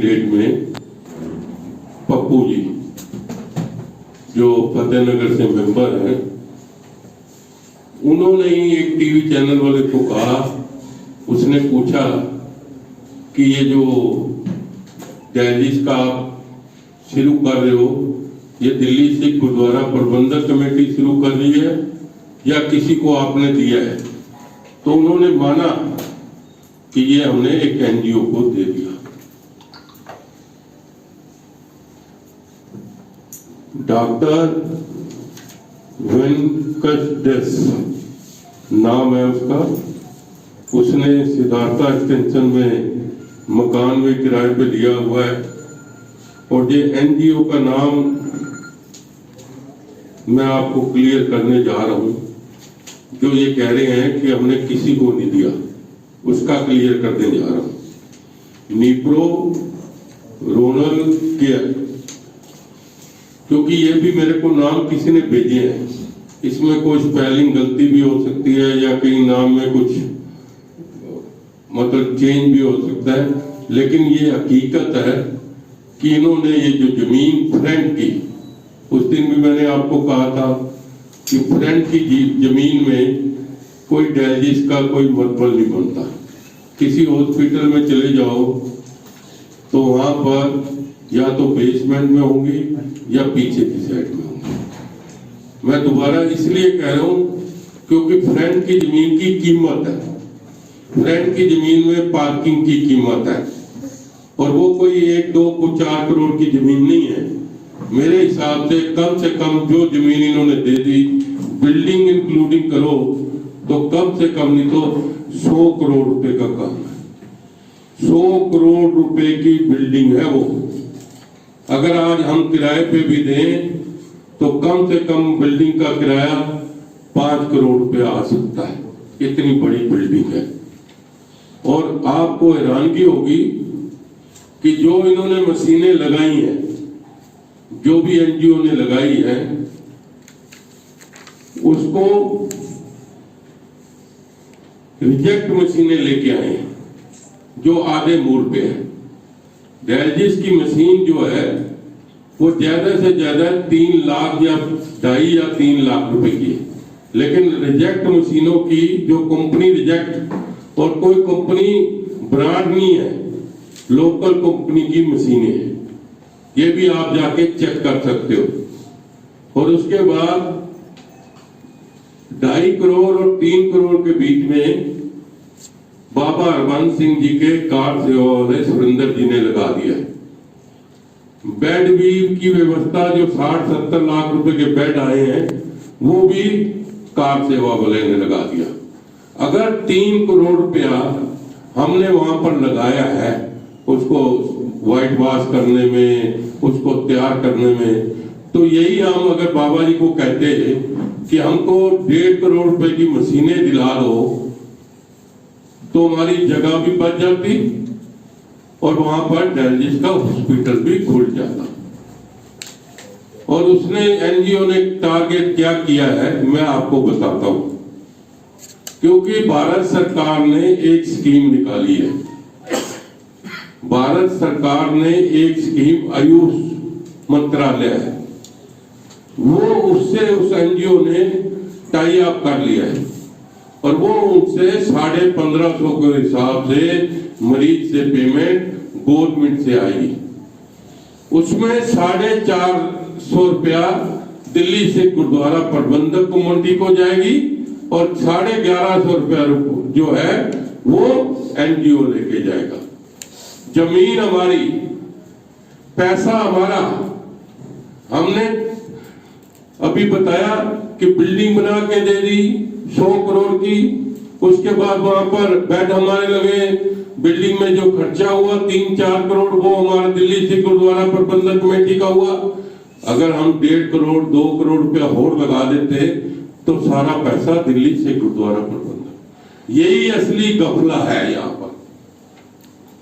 Date में पप्पू जी जो फतेहनगर से मेंबर हैं, उन्होंने ही एक टीवी चैनल वाले को कहा, उसने पूछा कि ये जो डायलिसिस का शुरू कर रहे हो, ये दिल्ली सिख गुरुद्वारा प्रबंधक कमेटी शुरू कर रही है या किसी को आपने दिया है? तो उन्होंने माना कि ये हमने एक एनजीओ को दे दिया। डॉक्टर वेंकटेश नाम है उसका, उसने सिद्धार्था एक्सटेंशन में मकान में किराए पे लिया हुआ है। और ये एनजीओ का नाम मैं आपको क्लियर करने जा रहा हूं। जो ये कह रहे हैं कि हमने किसी को नहीं दिया, उसका क्लियर करने जा रहा हूं। निप्रो रोनल केयर, क्योंकि ये भी मेरे को नाम किसी ने भेजे हैं, इसमें कोई स्पेलिंग गलती भी हो सकती है या कहीं नाम में कुछ मतलब चेंज भी हो सकता है, लेकिन ये हकीकत है कि इन्होंने ये जो जमीन फ्रेंड की, उस दिन भी मैंने आपको कहा था कि फ्रेंड की जमीन में कोई डायलिसिस का कोई मतलब नहीं बनता। किसी हॉस्पिटल में चले जाओ तो वहां पर या तो बेसमेंट में होंगी या पीछे की साइड में होंगी। मैं दोबारा इसलिए कह रहा हूं क्योंकि फ्रेंड की जमीन की कीमत है, फ्रेंड की जमीन में पार्किंग की कीमत है, और वो कोई 1, 2 को 4 करोड़ की जमीन नहीं है। मेरे हिसाब से कम जो जमीन इन्होंने दे दी, बिल्डिंग इंक्लूडिंग करो तो कम से कम नहीं तो 100 करोड़ रुपए का काम है। 100 करोड़ रुपए की बिल्डिंग है वो। अगर आज हम किराए पे भी दें तो कम से कम बिल्डिंग का किराया 5 करोड़ रुपए आ सकता है, इतनी बड़ी बिल्डिंग है। और आपको हैरानगी होगी कि जो इन्होंने मशीनें लगाई हैं, जो भी एनजीओ ने लगाई है, उसको रिजेक्ट मशीनें लेके आए हैं जो आधे मूल पे है। डायलिसिस की मशीन जो है वो ज्यादा से ज्यादा 3 लाख या 2.5 या 3 लाख रुपए की है, लेकिन रिजेक्ट मशीनों की जो कंपनी रिजेक्ट, और कोई कंपनी ब्रांड नहीं है, लोकल कंपनी की मशीनें हैं, ये भी आप जाके चेक कर सकते हो। और उसके बाद 2.5 करोड़ और 3 करोड़ के बीच में बाबा हरबंस सिंह जी के कार सेवा वाले सुरेंद्र जी ने लगा दिया है। बेड भी की व्यवस्था, जो 60-70 लाख रुपए के बेड आए हैं, वो भी कार सेवा वाले ने लगा दिया। अगर 3 करोड़ रुपया हमने वहां पर लगाया है, उसको व्हाइट वॉश करने में, उसको तैयार करने में, तो यही हम अगर बाबा जी को कहते कि हमको 1.5 करोड़ रुपए की मशीनें दिला दो तो हमारी जगह भी बच जाती और वहां पर डायलिसिस का हॉस्पिटल भी खुल जाता। और उसने एनजीओ ने टारगेट क्या किया है मैं आपको बताता हूं, क्योंकि भारत सरकार ने एक स्कीम निकाली है। भारत सरकार ने एक स्कीम आयुष मंत्रालय है, वो उससे उस एनजीओ ने टाई अप कर लिया है और वो उनसे 1550 के हिसाब से मरीज से पेमेंट गवर्नमेंट से आएगी। उसमें 450 रुपया दिल्ली से गुरुद्वारा प्रबंधक कमेटी को जाएगी और 1150 रुपया जो है वो एनजीओ लेके जाएगा। जमीन हमारी, पैसा हमारा। हमने अभी बताया कि बिल्डिंग बना के दे दी 100 करोड़ की, उसके बाद वहां पर बेड हमारे लगे, बिल्डिंग में जो खर्चा हुआ 3-4 करोड़ वो हमारा दिल्ली से गुरुद्वारा प्रबंधक कमेटी का हुआ। अगर हम 1.5 करोड़ 2 करोड़ रुपया और लगा देते तो सारा पैसा दिल्ली से गुरुद्वारा प्रबंधक। यही असली गफला है। यहाँ पर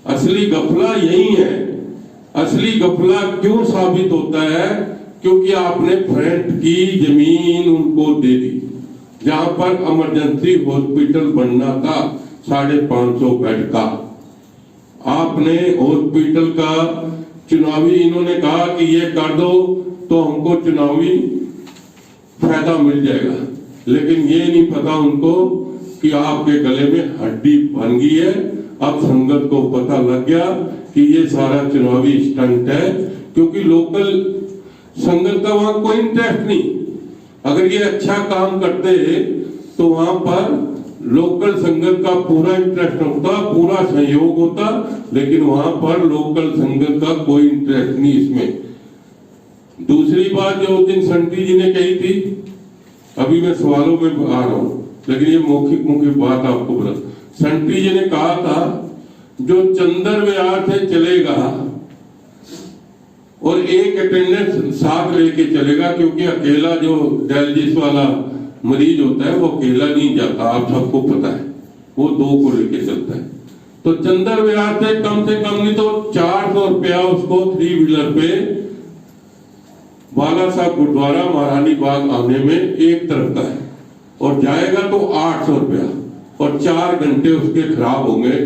असली गफला यही है। असली गफला क्यों साबित होता है? क्योंकि आपने फ्रंट की जमीन उनको दे दी, जहां पर इमरजेंसी हॉस्पिटल बनना था 550 बेड का, आपने हॉस्पिटल का चुनावी, इन्होंने कहा कि ये कर दो तो हमको चुनावी फायदा मिल जाएगा, लेकिन ये नहीं पता उनको कि आपके गले में हड्डी बन गई है। अब संगत को पता लग गया कि ये सारा चुनावी स्टंट है, क्योंकि लोकल संगत का वहां कोई इंटरेस्ट नहीं। अगर ये अच्छा काम करते तो वहां पर लोकल संगत का पूरा इंटरेस्ट होता, पूरा सहयोग होता, लेकिन वहां पर लोकल संगत का कोई इंटरेस्ट नहीं इसमें। दूसरी बात जो उस दिन संटी जी ने कही थी, अभी मैं सवालों में आ रहा हूं, लेकिन ये मौखिक बात आपको बता। संटी जी ने कहा था जो चंदर विहार से चलेगा और एक अटेंडेंस साथ लेके चलेगा, क्योंकि अकेला जो डायलिसिस वाला मरीज होता है वो अकेला नहीं जाता, आप सबको पता है, वो 2 को लेके चलता है। तो चंदर विहार से कम नहीं तो 400 रुपया उसको 3 व्हीलर पे बाला साहब गुरुद्वारा महारानी बाग आने में एक तरफ का है, और जाएगा तो 800 रुपया, और 4 घंटे उसके खराब होंगे।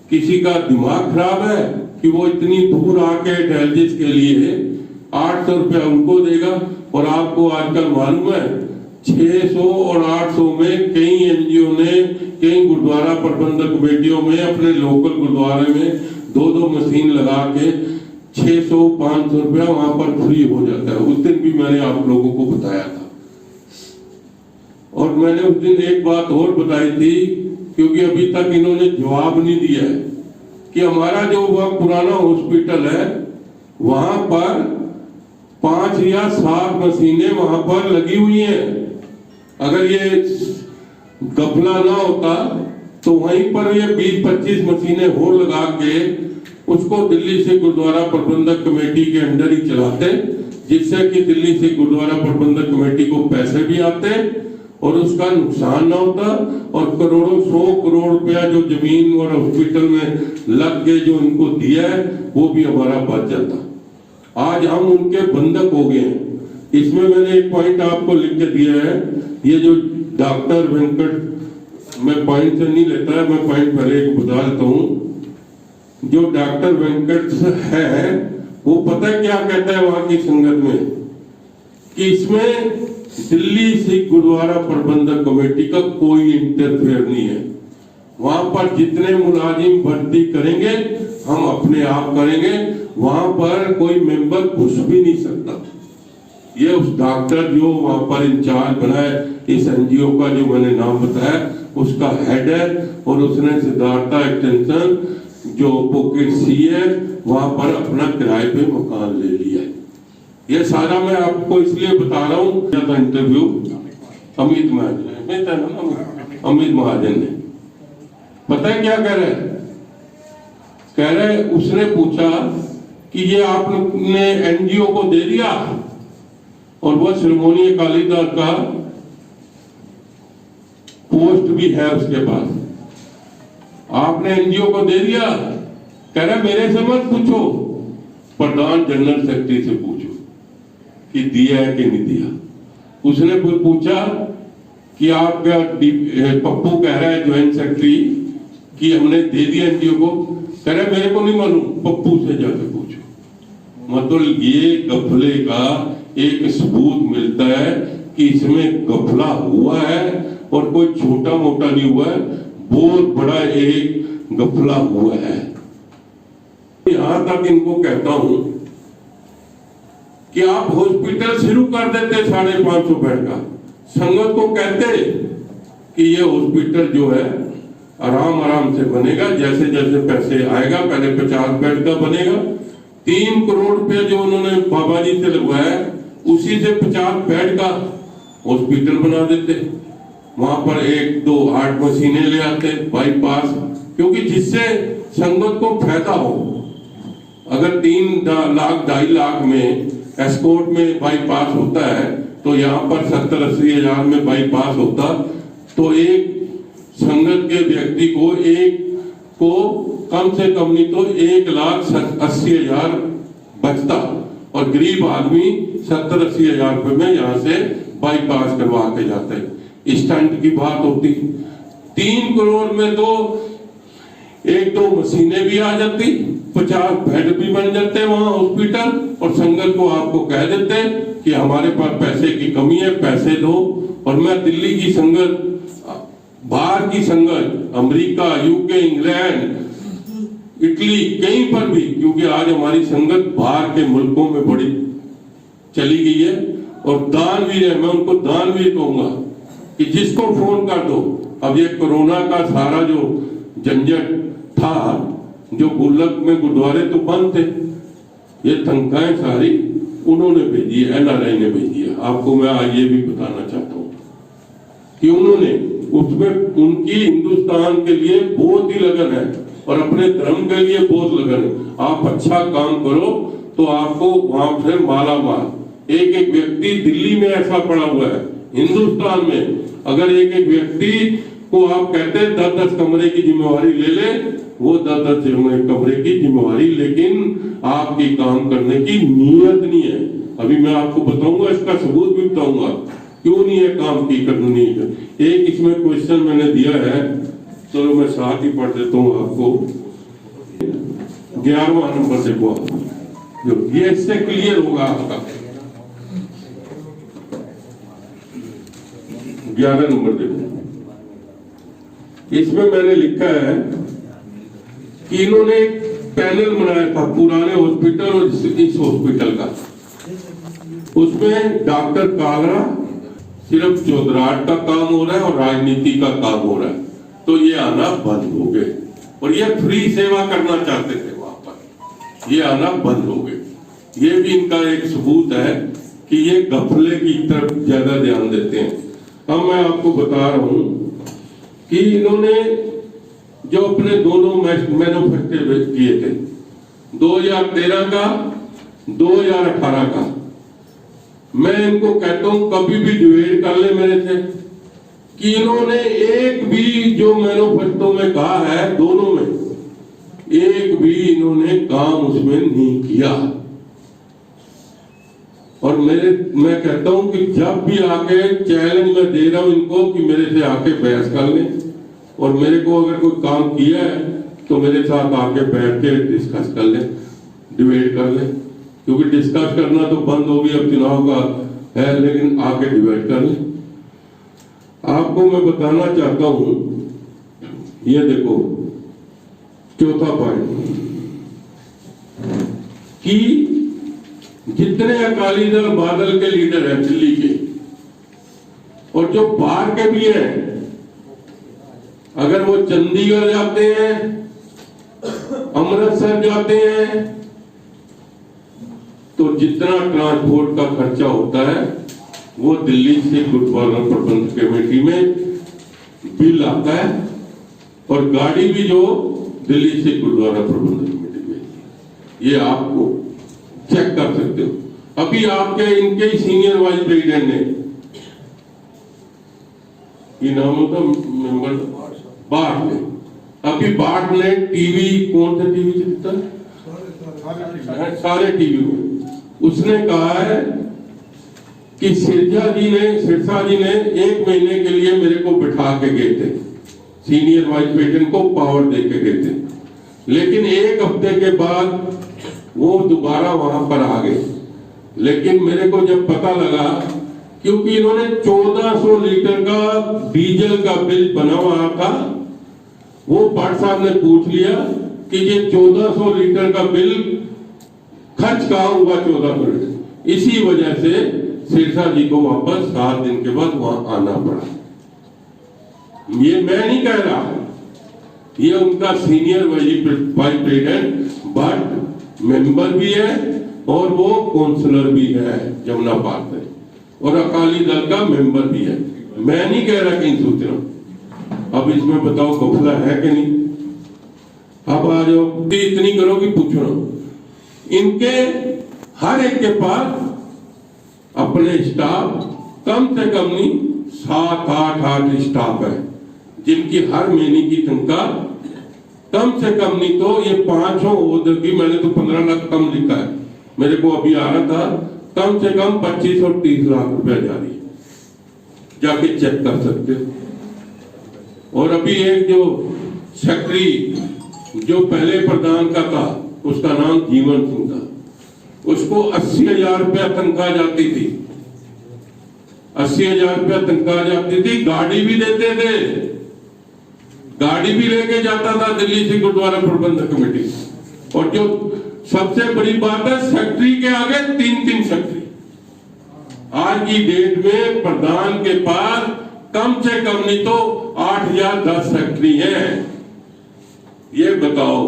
किसी का दिमाग खराब है कि वो इतनी दूर आके डायलिसिस के लिए 800 रुपया उनको देगा। और आपको आजकल मालूम है 600 और 800 में कई एनजीओ ने, कई गुरुद्वारा प्रबंधक कमेटियों में अपने लोकल गुरुद्वारे में 2-2 मशीन लगा के 600-500 रुपया वहां पर फ्री हो जाता है। उस दिन भी मैंने आप लोगों को बताया था। और मैंने उस दिन एक बात और बताई थी, क्योंकि अभी तक इन्होंने जवाब नहीं दिया है, कि हमारा जो वह पुराना हॉस्पिटल है वहां पर 5 या 7 मशीनें वहां पर लगी हुई हैं। अगर ये गफला ना होता तो वहीं पर ये 20-25 मशीनें और लगा के उसको दिल्ली से गुरुद्वारा प्रबंधक कमेटी के अंडर ही चलाते, जिससे कि दिल्ली से गुरुद्वारा प्रबंधक कमेटी को पैसे भी आते और उसका नुकसान ना होता, और करोड़ों 100 करोड़ रुपया जो जमीन और हॉस्पिटल में लग के जो इनको दिया है वो भी हमारा बच जाता। आज हम उनके बंधक हो गए हैं। इसमें मैंने एक पॉइंट आपको लिख के दिया है, ये जो डॉक्टर वेंकट, मैं पॉइंट से नहीं लेता है, मैं पॉइंट पहले एक बता देता हूं। जो डॉक्टर वेंकट है वो पता है क्या कहता है वहां की संगत में, कि इसमें दिल्ली सिख गुरुद्वारा प्रबंधक कमेटी का कोई इंटरफेयर नहीं है। वहां पर जितने मुलाजिम भर्ती करेंगे हम अपने आप करेंगे, वहां पर कोई मेंबर घुस भी नहीं सकता। ये उस डॉक्टर जो वहां पर इंचार्ज बना है इस एनजीओ का, जो मैंने नाम बताया, उसका हेड है, और उसने सिद्धार्था एक्सटेंशन जो पॉकेट सी है वहां पर अपना किराए पे मकान ले लिया है। ये सारा मैं आपको इसलिए बता रहा हूँ, इंटरव्यू अमित महाजन ने, पता है क्या कह रहे, उसने पूछा कि ये आपने एनजीओ को दे दिया, और वह श्रीमोनी अकाली दल का पोस्ट भी है उसके पास, आपने एनजीओ को दे दिया? कह रहा मेरे से मत पूछो, प्रधान जनरल सेक्रेटरी से पूछो कि दिया है कि नहीं दिया। उसने फिर पूछा कि आपका पप्पू कह रहा है ज्वाइंट सेक्रेटरी कि हमने दे दिया एनजीओ को, कह रहा मेरे को नहीं मालूम, पप्पू से जाके पूछो। मतलब ये गफले का एक सबूत मिलता है कि इसमें गफला हुआ है, और कोई छोटा मोटा नहीं हुआ है, बहुत बड़ा एक गफला हुआ है। यहां तक इनको कहता हूं कि आप हॉस्पिटल शुरू कर देते 550 बेड का, संगत को कहते कि ये हॉस्पिटल जो है आराम से बनेगा, जैसे जैसे पैसे आएगा, पहले 50 बेड का बनेगा। 3 करोड़ रुपया जो उन्होंने बाबा जी से लगवाया, उसी से 50 बेड का हॉस्पिटल बना देते। वहां पर 1-2 8 मशीनें ले आते, बाईपास, क्योंकि जिससे संगत को फायदा हो। अगर 3 लाख 2.5 लाख में एस्कॉर्ट में बाईपास होता है, तो यहाँ पर 70-80 हजार में बाईपास होता, तो एक संगत के व्यक्ति को कम से कम नहीं तो 1,80,000 बचता, और गरीब आदमी 70-80 हजार रुपए में यहाँ से बाईपास करवा के जाते हैं। स्टंट की बात होती 3 करोड़ में तो एक दो मशीनें भी आ जाती, 50 बेड भी बन जाते वहां हॉस्पिटल, और संगत को आपको कह देते कि हमारे पास पैसे की कमी है, पैसे दो। और मैं दिल्ली की संगत, बाहर की संगत, अमेरिका, यूके, इंग्लैंड, इटली, कहीं पर भी, क्योंकि आज हमारी संगत बाहर के मुल्कों में बड़ी चली गई है और दानवीर है। मैं उनको दानवीर कहूंगा कि जिसको फोन कर दो। अब ये कोरोना का सारा जो झंझट था, जो गुल्लक में गुरुद्वारे तो बंद थे, ये तनख्वाहें सारी उन्होंने भेजी है, NRI ने भेजी है। आपको मैं आज ये भी बताना चाहता हूँ कि उन्होंने उसमें, उनकी हिंदुस्तान के लिए बहुत ही लगन है और अपने धर्म के लिए बहुत लगन है। आप अच्छा काम करो तो आपको वहां से माला माल। एक एक व्यक्ति दिल्ली में ऐसा पड़ा हुआ है, हिंदुस्तान में अगर एक एक व्यक्ति को आप कहते हैं 10-10 कमरे की जिम्मेवारी ले ले, वो 10-10 कमरे की जिम्मेवारी, लेकिन आपकी काम करने की नीयत नहीं है। अभी मैं आपको बताऊंगा, इसका सबूत भी बताऊंगा क्यों नहीं है काम की करनी है। एक इसमें क्वेश्चन मैंने दिया है, चलो मैं साथ ही पढ़ देता हूँ आपको। 11वां नंबर देखो आप, जो ये इससे क्लियर होगा आपका। 11 नंबर देखो, इसमें मैंने लिखा है कि इन्होंने एक पैनल बनाया था पुराने हॉस्पिटल और इस हॉस्पिटल का। उसमें डॉक्टर कालरा सिर्फ चौधराट का काम हो रहा है और राजनीति का काम हो रहा है, तो ये आना बंद हो गए। और ये फ्री सेवा करना चाहते थे वहां पर, ये आना बंद हो गए। ये भी इनका एक सबूत है कि ये गफले की तरफ ज्यादा ध्यान देते हैं। अब मैं आपको बता रहा हूं कि इन्होंने जो अपने दोनों मैन्युफैक्चर किए थे, 2013 का, 2018 का, मैं इनको कहता हूं कभी भी डिबेट कर ले मेरे से कि इन्होंने एक भी जो मैनिफेस्टो में कहा है, दोनों में एक भी इन्होंने काम उसमें नहीं किया। और मैं कहता हूं कि जब भी आके चैलेंज मैं दे रहा हूं इनको कि मेरे से आके बहस कर लें, और मेरे को अगर कोई काम किया है तो मेरे साथ आके बैठ के डिस्कस कर लें, डिबेट कर लें, क्योंकि डिस्कस करना तो बंद हो गया, अब चुनाव का है, लेकिन आके डिबेट कर लें। आपको मैं बताना चाहता हूं, ये देखो चौथा पॉइंट कि जितने अकाली दल बादल के लीडर हैं दिल्ली के और जो बाहर के भी हैं, अगर वो चंडीगढ़ जाते हैं, अमृतसर जाते हैं, तो जितना ट्रांसपोर्ट का खर्चा होता है वो दिल्ली से गुरुद्वारा प्रबंध कमेटी में बिल आता है, और गाड़ी भी जो दिल्ली से गुरुद्वारा प्रबंध कमेटी में, ये आपको चेक कर सकते हो। अभी आपके इनके सीनियर वाइस प्रेसिडेंट ने, ये नाम होता मेंबर बाट ने, अभी बाट ने टीवी, कौन सा टीवी चलता है, सारे टीवी में उसने कहा है कि सिरसा जी ने 1 महीने के लिए मेरे को बिठा के गए थे, सीनियर वाइस प्रेसिडेंट को पावर दे के गए थे, लेकिन 1 हफ्ते के बाद वो दोबारा वहां पर आ गए। लेकिन मेरे को जब पता लगा, क्योंकि इन्होंने 1400 लीटर का डीजल का बिल बना हुआ था, वो भट्ट साहब ने पूछ लिया कि ये 1400 लीटर का बिल खर्च कहाँ हुआ, 1400 लीटर। इसी वजह से सिरसा जी को वापस 7 दिन के बाद वहां आना पड़ा। ये मैं नहीं कह रहा, ये उनका senior vice president but member भी है और वो काउंसलर भी है जमुना पार्क में, और अकाली दल का मेंबर भी है। मैं नहीं कह रहा कहीं सूचना। अब इसमें बताओ गफला है कि नहीं। अब आ जाओ, इतनी करो कि पूछो, इनके हर एक के पास अपने स्टाफ कम से कम नहीं 7-8 स्टाफ है, जिनकी हर महीने की तनख्वाह कम से कम नहीं तो ये 500 की, मैंने तो 15 लाख कम लिखा है, मेरे को अभी आ रहा था, कम से कम 25 और 30 लाख रुपया जा रही है, जाके चेक कर सकते हो। और अभी एक जो सेक्रेटरी जो पहले प्रधान का था, उसका नाम जीवन सिंह था, उसको 80,000 रुपया तनख्वाह जाती थी, 80,000 रुपया तनख्वाह जाती थी। गाड़ी भी देते थे, गाड़ी भी लेके जाता था दिल्ली से गुरुद्वारा प्रबंधक कमेटी। और जो सबसे बड़ी बात है, सेक्रेटरी के आगे 3-3 सेक्रेटरी। आज की डेट में प्रधान के पास कम से कम नहीं तो 8 या 10 सेक्रेटरी हैं। ये बताओ,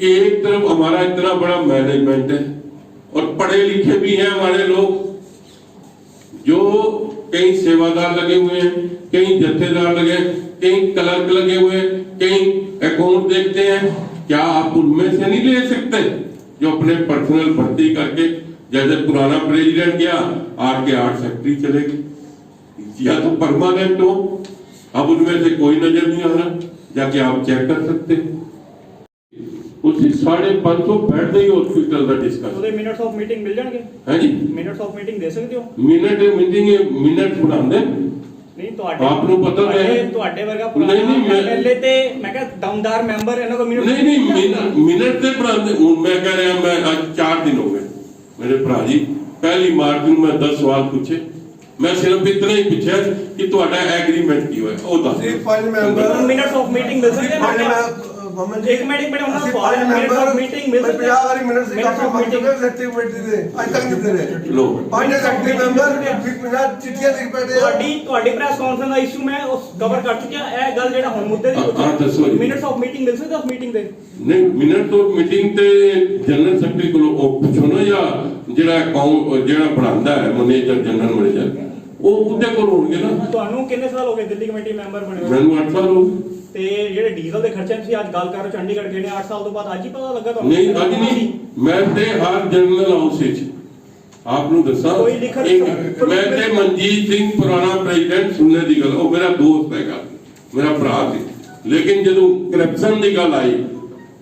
एक तरफ हमारा इतना बड़ा मैनेजमेंट है और पढ़े लिखे भी हैं हमारे लोग, जो कहीं सेवादार लगे हुए हैं, कहीं जत्थेदार लगे, कहीं क्लर्क लगे हुए, कहीं अकाउंट देखते हैं। क्या आप उनमें से नहीं ले सकते जो अपने पर्सनल भर्ती करके, जैसे पुराना प्रेसिडेंट गया, 8 के 8 सेक्रेटरी चले गए, या तो परमानेंट हो। अब उनमें से कोई नजर नहीं आ रहा, जाके आप चेक कर सकते हैं। उसी 550 बेड ਦੇ ਹਸਪੀਟਲ ਦਾ ਡਿਸਕਸ ਉਹਦੇ ਮਿੰਟਸ ਆਫ ਮੀਟਿੰਗ ਮਿਲ ਜਾਣਗੇ। ਹਾਂਜੀ, ਮਿੰਟਸ ਆਫ ਮੀਟਿੰਗ ਦੇ ਸਕਦੇ ਹੋ। ਮਿੰਟ ਬਣਾਉਂਦੇ ਨਹੀਂ ਤੁਹਾਡੇ, ਆਪ ਨੂੰ ਪਤਾ ਹੈ ਤੁਹਾਡੇ ਵਰਗਾ ਪੁਰਾਣਾ ਐਮਐਲਏ ਤੇ ਮੈਂ ਕਿਹਾ ਦਮਦਾਰ ਮੈਂਬਰ ਇਹਨਾਂ ਕੋ ਮਿੰਟ ਨਹੀਂ ਮਿੰਟ ਤੇ ਬਣਾਉਂਦੇ। ਹੁਣ ਮੈਂ ਕਹਿ ਰਿਹਾ, ਮੈਂ ਅੱਜ 4 दिन हो गए मेरे भरा जी, 1 मार्च ਨੂੰ मैं 10 सवाल पूछे, मैं सिर्फ इतना ही पूछा कि ਤੁਹਾਡਾ एग्रीमेंट की हुआ है ਉਹ ਦੱਸ। 5 ਮੈਂਬਰ ਮਿੰਟਸ ਆਫ ਮੀਟਿੰਗ ਮਿਲ ਸਕਦੇ ਨੇ। ਇੱਕ ਮਿੰਟ ਉਹਨਾਂ ਨੂੰ ਸਵਾਲ ਹੈ, ਮਿੰਟਸ ਆਫ ਮੀਟਿੰਗ ਮਿਲ ਸਕਦੇ 50 ਵਾਰੀ ਮਿੰਟਸ ਦੀ ਕਾਫੀ ਮੰਗ ਚੁੱਕੇ ਸੈਕਟਰੀ ਕਮੇਟੀ ਦੇ ਅੱਜ ਤੱਕ ਨਹੀਂ ਦੇ ਲੋ 5 ਸੈਕਟਰੀ ਮੈਂਬਰ 50 ਚਿੱਠੀਆਂ ਲਿਖ ਬੈਠੇ ਆ। ਤੁਹਾਡੀ ਪ੍ਰੈਸ ਕਾਨਫਰੰਸ ਦਾ ਇਸ਼ੂ ਮੈਂ ਉਸ ਕਵਰ ਕਰ ਚੁੱਕਿਆ। ਇਹ ਗੱਲ ਜਿਹੜਾ ਹੁਣ ਮੁੱਦੇ ਦੀ ਦੱਸੋ ਜੀ। ਮਿੰਟਸ ਆਫ ਮੀਟਿੰਗ ਮਿਲ ਸਕਦੇ ਆਫ ਮੀਟਿੰਗ ਦੇ। ਨਹੀਂ, ਮਿੰਟ ਤੋਂ ਮੀਟਿੰਗ ਤੇ ਜਨਰਲ ਸੈਕਟਰੀ ਕੋਲੋਂ ਪੁੱਛੋ ਨਾ, ਜਾਂ ਜਿਹੜਾ ਅਕਾਊਂਟ ਜਿਹੜਾ ਬਣਾਉਂਦਾ ਹੈ ਮੈਨੇਜਰ, ਜਨਰਲ ਮੈਨੇਜਰ, ਉਹ ਉਹਦੇ ਕੋਲ ਹੋਣਗੇ ਨਾ। ਤੁਹਾਨੂੰ ਕਿੰਨੇ ਸਾਲ ਹੋ ਗਏ ਦਿੱਲੀ ਕਮੇਟੀ ਮੈਂਬਰ ਬਣੇ ਹੋਏ? ਮੈਨੂੰ 8 ਸਾਲ ਹੋ ਗਏ। ਤੇ ਜਿਹੜੇ ਡੀਜ਼ਲ ਦੇ ਖਰਚੇ ਤੁਸੀਂ ਅੱਜ ਗੱਲ ਕਰ ਰਹੇ ਹੋ, ਚੰਡੀਗੜ੍ਹ ਗਏ ਨੇ 8 ਸਾਲ ਤੋਂ ਬਾਅਦ ਅੱਜ ਹੀ ਪਤਾ ਲੱਗਾ ਤੁਹਾਨੂੰ? ਨਹੀਂ, ਅੱਜ ਨਹੀਂ। ਮੈਂ ਤੇ ਹਰ ਜਨਰਲ ਹਾਊਸ ਵਿੱਚ ਆਪ ਨੂੰ ਦੱਸਾਂ, ਮੈਂ ਤੇ ਮਨਜੀਤ ਸਿੰਘ ਪੁਰਾਣਾ ਪ੍ਰੈਜ਼ੀਡੈਂਟ ਸੁਣਨੇ ਦੀ ਗੱਲ, ਉਹ ਮੇਰਾ ਦੋਸਤ ਹੈਗਾ, ਮੇਰਾ ਭਰਾ ਸੀ। ਲੇਕਿਨ ਜਦੋਂ ਕਰਪਸ਼ਨ ਦੀ ਗੱਲ ਆਈ,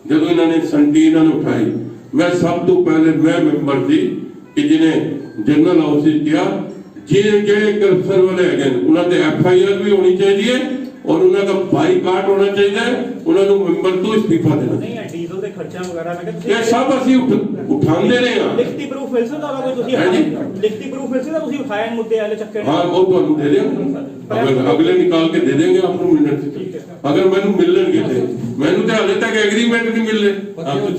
ਜਦੋਂ ਇਹਨਾਂ ਨੇ ਸੰਟੀ ਇਹਨਾਂ ਨੂੰ ਉਠਾਈ, ਮੈਂ ਸਭ ਤੋਂ ਪਹਿਲੇ ਮੈਂ ਮੈਂਬਰ ਸੀ ਕਿ ਜਿਹਨੇ ਜਨਰਲ ਹਾਊਸ ਵਿੱਚ ਕਿਹਾ ਜਿਹੜੇ ਕਰਪਸ਼ਨ ਵਾਲੇ ਹੈਗੇ ਉਹਨਾਂ ਤੇ FIR ਵੀ ਹੋਣੀ ਚਾਹੀਦੀ ਹੈ और उनका बाईकाट होना चाहिए, उन्होंने मेंबर तो इस्तीफा देना नहीं है। डीजल ਦੇ ਖਰਚਾ ਵਗੈਰਾ ਮੈਂ ਕਹਿੰਦਾ ਇਹ ਸਭ ਅਸੀਂ ਉਠਾਉਂਦੇ ਰਹੇ ਹਾਂ। ਲਿਖਤੀ ਪ੍ਰੂਫ ਮਿਲ ਸਕਦਾ ਕੋਈ ਤੁਸੀਂ? ਲਿਖਤੀ ਪ੍ਰੂਫ ਮਿਲ ਸਕਦਾ ਤੁਸੀਂ ਉਠਾਏ ਮੁੱਦੇ ਵਾਲੇ ਚੱਕਰ? हाँ, वो ਤੁਹਾਨੂੰ ਦੇ ਦੇंगे, अगले निकाल के दे देंगे आपको मिनट से। अगर मैंने मिलणगे थे, मैंने तो हाले तक एग्रीमेंट नहीं मिल रहे।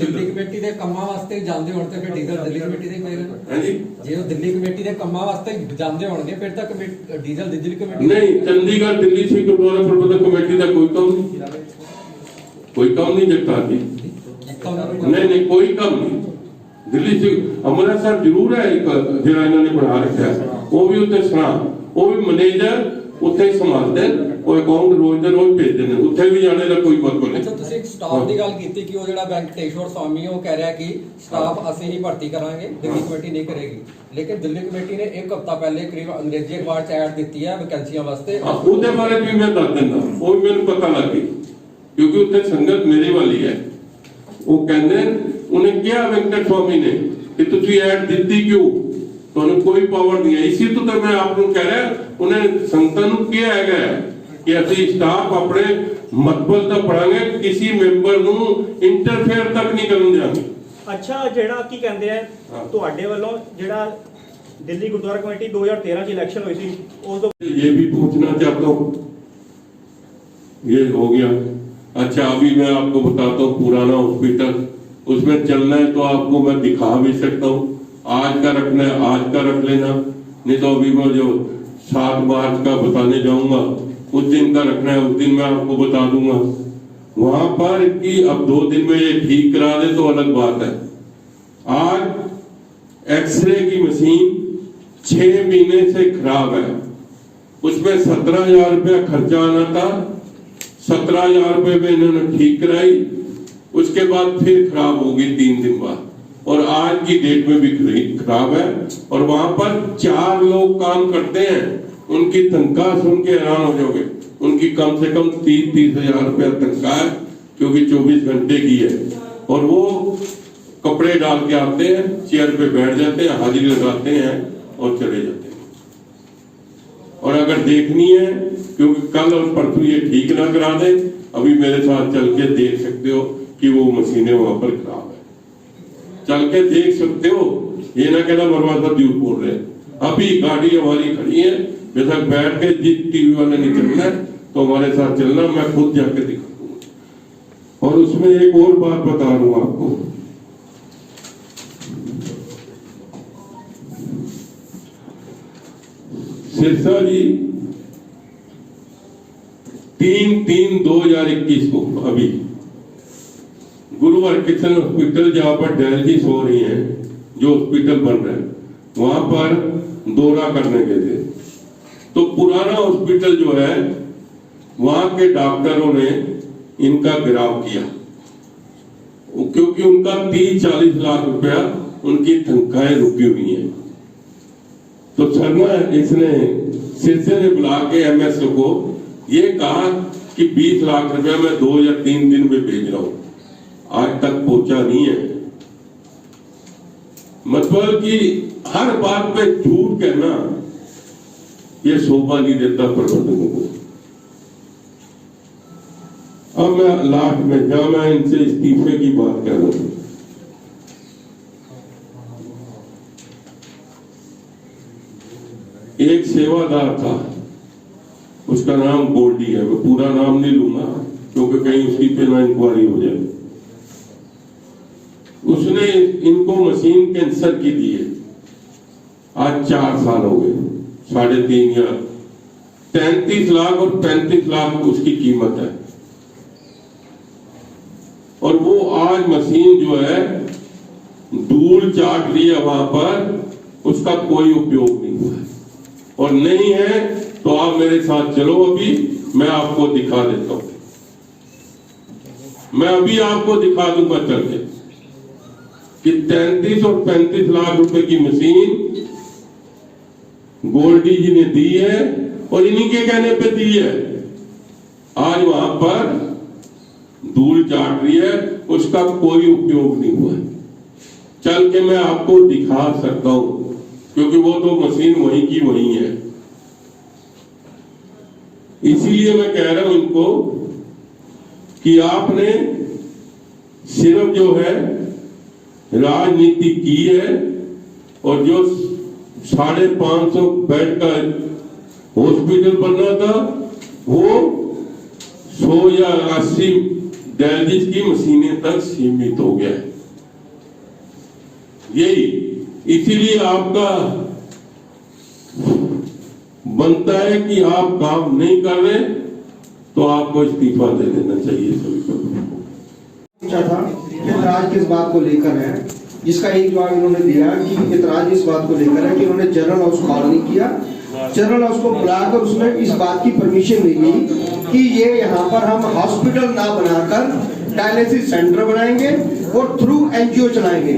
ਦਿੱਲੀ ਕਮੇਟੀ ਦੇ ਕੰਮਾਂ ਵਾਸਤੇ ਜਾਂਦੇ ਹੋਣ ਤੇ ਫਿਰ ਡੀਜ਼ਲ ਦਿੱਲੀ ਕਮੇਟੀ ਦੇ ਪਏਗਾ। ਹਾਂਜੀ, ਜੇ ਉਹ ਦਿੱਲੀ ਕਮੇਟੀ ਦੇ ਕੰਮਾਂ ਵਾਸਤੇ ਜਾਂਦੇ ਹੋਣਗੇ ਫਿਰ ਤਾਂ ਡੀਜ਼ਲ ਦਿੱਲੀ ਕਮੇਟੀ नहीं, चंडीगढ़ दिल्ली से गुरुद्वारा प्रबंधक कमेटी का कोई काम नहीं, कोई काम नहीं जगतार जी। नहीं, कोई काम नहीं। दिल्ली से अमृतसर जरूर है एक ਜਿਹੜਾ ਇਹਨਾਂ ਨੇ ਬਣਾ ਰੱਖਿਆ, ਉਹ ਵੀ ਉੱਥੇ ਸਰਾ, ਉਹ ਵੀ ਮੈਨੇਜਰ ਉੱਥੇ ਹੀ ਸੰਭਾਲਦੇ, ਉਹ ਅਕਾਊਂਟ ਰੋਜ਼ ਦੇ ਰੋਜ਼ ਭੇਜਦੇ ਨੇ, ਉੱਥੇ ਵੀ ਜਾਣੇ ਦਾ ਕੋਈ ਮਤਲਬ ਨਹੀਂ। ਅੱਛਾ, ਤੁਸੀਂ ਇੱਕ ਸਟਾਫ ਦੀ ਗੱਲ ਕੀਤੀ ਕਿ ਉਹ ਜਿਹੜਾ ਵੈਂਕਟੇਸ਼ਵਰ ਸਵਾਮੀ ਉਹ ਕਹਿ ਰਿਹਾ ਕਿ ਸਟਾਫ ਅਸੀਂ ਹੀ ਭਰਤੀ ਕਰਾਂਗੇ, ਦਿੱਲੀ ਕਮੇਟੀ ਨਹੀਂ ਕਰੇਗੀ। ਲੇਕਿਨ ਦਿੱਲੀ ਕਮੇਟੀ ਨੇ 1 ਹਫ਼ਤਾ ਪਹਿਲੇ ਕਰੀਬ ਅੰਗਰੇਜ਼ੀ ਅਖਬਾਰ 'ਚ ਐਡ ਦਿੱਤੀ ਹੈ ਵੈਕੈਂਸੀਆਂ ਵਾਸਤੇ। ਉਹਦੇ ਬਾਰੇ ਵੀ ਮੈਂ ਦੱਸ ਦਿੰਦਾ, ਉਹ ਵੀ ਮੈਨੂੰ ਪਤਾ ਲੱਗ ਗਈ ਕਿਉਂਕਿ ਉੱਥੇ ਸੰਗਤ ਮੇਰੇ ਵਾਲੀ ਹੈ। ਉਹ ਕਹਿੰਦੇ ਉਹਨੇ ਕਿਹਾ ਵੈਂਕਟ ਸਵਾਮੀ ਨੇ ਕਿ ਤੁਸੀਂ ਐਡ ਦਿੱਤੀ ਕਿਉਂ, ਤੁਹਾਨੂੰ ਕੋਈ ਪਾਵਰ ਨਹੀਂ ਹੈ। ਇਸੇ ਤੋਂ ਤਾਂ ਮੈਂ ਆਪ ਨੂੰ ਕਹਿ ਰਿਹਾ, ਉਹਨੇ ਸੰਗਤਾਂ ਨੂੰ ਕਿਹਾ ਹੈਗਾ ਕਿ ਅਸੀਂ ਸਟਾਫ ਆਪਣੇ ਮਤਲਬ ਦਾ ਪੜਾਂਗੇ, ਕਿਸੇ ਮੈਂਬਰ ਨੂੰ ਇੰਟਰਫੇਅਰ ਤੱਕ ਨਹੀਂ ਕਰਨ ਦਿਆਂਗੇ। ਅੱਛਾ, ਜਿਹੜਾ ਕੀ ਕਹਿੰਦੇ ਆ ਤੁਹਾਡੇ ਵੱਲੋਂ ਜਿਹੜਾ ਦਿੱਲੀ ਗੁਰਦੁਆਰਾ ਕਮੇਟੀ 2013 ਚ ਇਲੈਕਸ਼ਨ ਹੋਈ ਸੀ ਉਸ ਤੋਂ ये भी पूछना चाहता हूँ, ये हो गया। अच्छा, अभी मैं आपको बताता हूँ पुराना हॉस्पिटल, उसमें चलना है तो आपको मैं दिखा भी सकता हूँ। आज का रखना है आज का रख लेना, नहीं तो अभी मैं जो 7 मार्च का बताने जाऊंगा उस दिन का रखना है, उस दिन मैं आपको बता दूंगा। वहां पर कि अब 2 दिन में ये ठीक करा दे तो अलग बात है। आज एक्सरे की मशीन 6 महीने से खराब है, उसमें 17,000 रुपया खर्चा आना था, 17,000 रुपये में इन्होंने ठीक कराई, उसके बाद फिर खराब होगी 3 दिन बाद, और आज की डेट में भी खराब है। और वहां पर 4 लोग काम करते हैं, उनकी तनख्वाह सुन के हैरान हो जाओगे, उनकी कम से कम 30,000 रुपया तनख्वाह है, क्योंकि 24 घंटे की है। और वो कपड़े डाल के आते हैं, चेयर पे बैठ जाते हैं, हाजिरी लगाते हैं और चले जाते हैं। और अगर देखनी है क्योंकि कल और परसों ये ठीक ना करा दे, अभी मेरे साथ चल के देख सकते हो कि वो मशीनें वहां पर खराब है, चल के देख सकते हो। ये ना कहना वर्मा साहब झूठ बोल रहे हैं। अभी गाड़ी हमारी खड़ी है, बेशक बैठ के जिस टीवी वाले निकलना है तो हमारे साथ चलना, मैं खुद जाके दिखा दूंगा। और उसमें एक और बात बता दूं आपको, सिरसा जी 3/3/2021 को अभी गुरुवार किशन हॉस्पिटल जहां पर डायलिसिस हो रही है, जो हॉस्पिटल बन रहा है, वहां पर दौरा करने गए थे। तो पुराना हॉस्पिटल जो है वहां के डॉक्टरों ने इनका गिराव किया, क्योंकि उनका 30-40 लाख रुपया उनकी तनख्वाहें रुकी हुई हैं। तो शर्मा इसने सिरसे ने बुला के एमएसओ को ये कहा कि 20 लाख रुपया मैं 2 या 3 दिन में भेज रहा हूं, आज तक पहुंचा नहीं है। मतलब कि हर बात पे झूठ कहना ये शोभा नहीं देता प्रबंधकों को। अब मैं लास्ट में जहां मैं इनसे इस्तीफे की बात कर रहा हूं, एक सेवादार था, उसका नाम गोल्डी है, मैं पूरा नाम नहीं लूंगा क्योंकि कहीं उसकी पे ना इंक्वायरी हो जाए। उसने इनको मशीन कैंसर की दी है, आज 4 साल हो गए, 3.5 या 33 लाख और 35 लाख उसकी कीमत है। और वो आज मशीन जो है धूल चाट रही है वहां पर, उसका कोई उपयोग नहीं हुआ है। और नहीं है तो आप मेरे साथ चलो, अभी मैं आपको दिखा देता हूं, मैं अभी आपको दिखा दूंगा चल के कि 33 और 35 लाख रुपए की मशीन गोल्डी जी ने दी है और इन्हीं के कहने पे दी है। आज वहां पर धूल चाट रही है, उसका कोई उपयोग नहीं हुआ है। चल के मैं आपको दिखा सकता हूं, क्योंकि वो तो मशीन वहीं की वहीं है। इसीलिए मैं कह रहा हूं इनको कि आपने सिर्फ जो है राजनीति की है, और जो 550 बेड का हॉस्पिटल बनना था वो 100 या 80 डायलिसिस की मशीनें तक सीमित हो गया है। यही इसीलिए आपका बनता है कि आप काम नहीं कर रहे तो आपको इस्तीफा दे देना चाहिए सभी को। पूछा था इतराज किस बात को लेकर है, जिसका एक जवाब इन्होंने दिया कि इतराज इस बात को लेकर है कि इन्होंने जनरल हाउस कॉल नहीं किया, जनरल हाउस को बुलाकर उसमें इस बात की परमिशन नहीं ली कि ये यहाँ पर हम हॉस्पिटल ना बनाकर डायलिसिस सेंटर बनाएंगे और थ्रू एनजीओ चलाएंगे।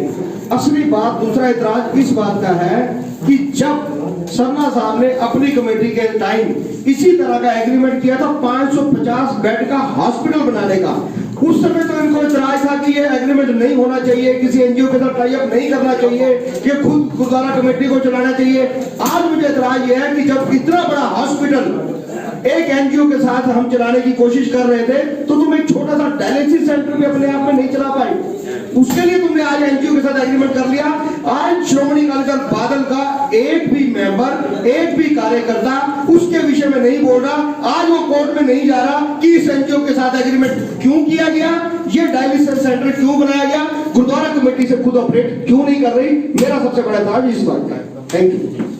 असली बात दूसरा इतराज इस बात का है कि जब शर्मा साहब ने अपनी कमेटी के टाइम इसी तरह का एग्रीमेंट किया था 550 बेड का हॉस्पिटल बनाने का, उस समय तो इनको इतराज था कि ये एग्रीमेंट नहीं होना चाहिए, किसी एनजीओ के साथ टाई अप नहीं करना चाहिए, ये खुद गुरुद्वारा कमेटी को चलाना चाहिए। आज मुझे इतराज ये है कि जब इतना बड़ा हॉस्पिटल एक एनजीओ के साथ हम चलाने की कोशिश कर रहे थे, तो तुम एक छोटा सा डायलिसिस सेंटर भी अपने आप में नहीं चला पाए, उसके लिए तुमने आज एनजीओ के साथ एग्रीमेंट कर लिया। आज श्रोमणी अकाली दल बादल का एक भी मेंबर, एक भी कार्यकर्ता उसके विषय में नहीं बोल रहा, आज वो कोर्ट में नहीं जा रहा कि इस एनजीओ के साथ एग्रीमेंट क्यों किया गया, ये डायलिसिस सेंटर क्यों बनाया गया, गुरुद्वारा कमेटी से खुद ऑपरेट क्यों नहीं कर रही। मेरा सबसे बड़ा दावा इस बात का है। Thank you.